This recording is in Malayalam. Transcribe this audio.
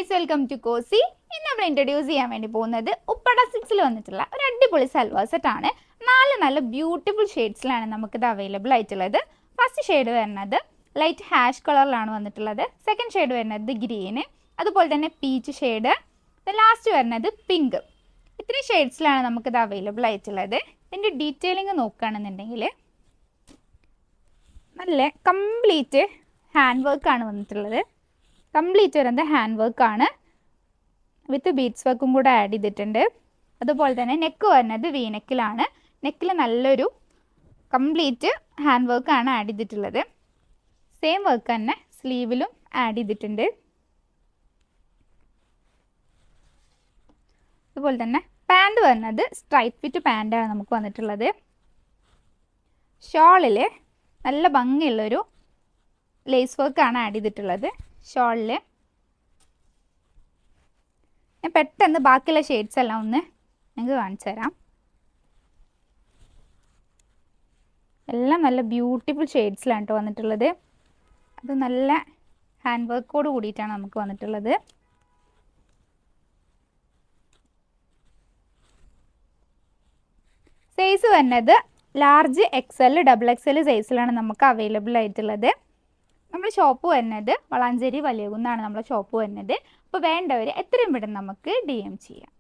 Guys, welcome to Kosi. ഇന്ന് നമ്മൾ ഇൻട്രൊഡ്യൂസ് ചെയ്യാൻ വേണ്ടി പോകുന്നത് ഉപ്പട സിൽക്സിൽ വന്നിട്ടുള്ള ഒരു അടിപൊളി സൽവാർ സെറ്റാണ്. നല്ല ബ്യൂട്ടിഫുൾ ഷെയ്ഡ്സിലാണ് നമുക്കിത് അവൈലബിൾ ആയിട്ടുള്ളത്. ഫസ്റ്റ് ഷെയ്ഡ് വരുന്നത് ലൈറ്റ് ഹാഷ് കളറിലാണ് വന്നിട്ടുള്ളത്. സെക്കൻഡ് ഷെയ്ഡ് വരുന്നത് ഗ്രീന്, അതുപോലെ തന്നെ പീച്ച് ഷെയ്ഡ്, ലാസ്റ്റ് വരുന്നത് പിങ്ക്. ഇത്രയും ഷെയ്ഡ്സിലാണ് നമുക്കിത് അവൈലബിൾ ആയിട്ടുള്ളത്. ഇതിൻ്റെ ഡീറ്റെയിലിംഗ് നോക്കുകയാണെന്നുണ്ടെങ്കിൽ നല്ല കംപ്ലീറ്റ് ഹാൻഡ് വർക്കാണ് വന്നിട്ടുള്ളത്. കംപ്ലീറ്റ് വരുന്നത് ഹാൻഡ് വർക്കാണ്, വിത്ത് ബീഡ്സ് വർക്കും കൂടെ ആഡ് ചെയ്തിട്ടുണ്ട്. അതുപോലെ തന്നെ നെക്ക് വരുന്നത് വി നെക്കിലാണ്. നെക്കിൽ നല്ലൊരു കംപ്ലീറ്റ് ഹാൻഡ് വർക്കാണ് ആഡ് ചെയ്തിട്ടുള്ളത്. സെയിം വർക്ക് തന്നെ സ്ലീവിലും ആഡ് ചെയ്തിട്ടുണ്ട്. അതുപോലെ തന്നെ പാൻറ് വരുന്നത് സ്ട്രൈറ്റ് ഫിറ്റ് പാൻറ്റാണ് നമുക്ക് വന്നിട്ടുള്ളത്. ഷോളിൽ നല്ല ഭംഗിയുള്ളൊരു ലേസ് വർക്കാണ് ആഡ് ചെയ്തിട്ടുള്ളത്. ഷോളിൽ ഞാൻ പെട്ടെന്ന് ബാക്കിയുള്ള ഷെയ്ഡ്സ് എല്ലാം ഒന്ന് നിങ്ങൾക്ക് കാണിച്ചു തരാം. എല്ലാം നല്ല ബ്യൂട്ടിഫുൾ ഷെയ്ഡ്സിലാണ് കേട്ടോ വന്നിട്ടുള്ളത്. അത് നല്ല ഹാൻഡ് വർക്കോട് കൂടിയിട്ടാണ് നമുക്ക് വന്നിട്ടുള്ളത്. സൈസ് വരുന്നത് ലാർജ് XL, XXL സൈസിലാണ് നമുക്ക് അവൈലബിൾ ആയിട്ടുള്ളത്. നമ്മുടെ ഷോപ്പ് വരുന്നത് വളാഞ്ചേരി വലിയകുന്നാണ് നമ്മുടെ ഷോപ്പ് വരുന്നത്. അപ്പോൾ വേണ്ടവർ എത്രയും പെട്ടെന്ന് നമുക്ക് DM ചെയ്യാം.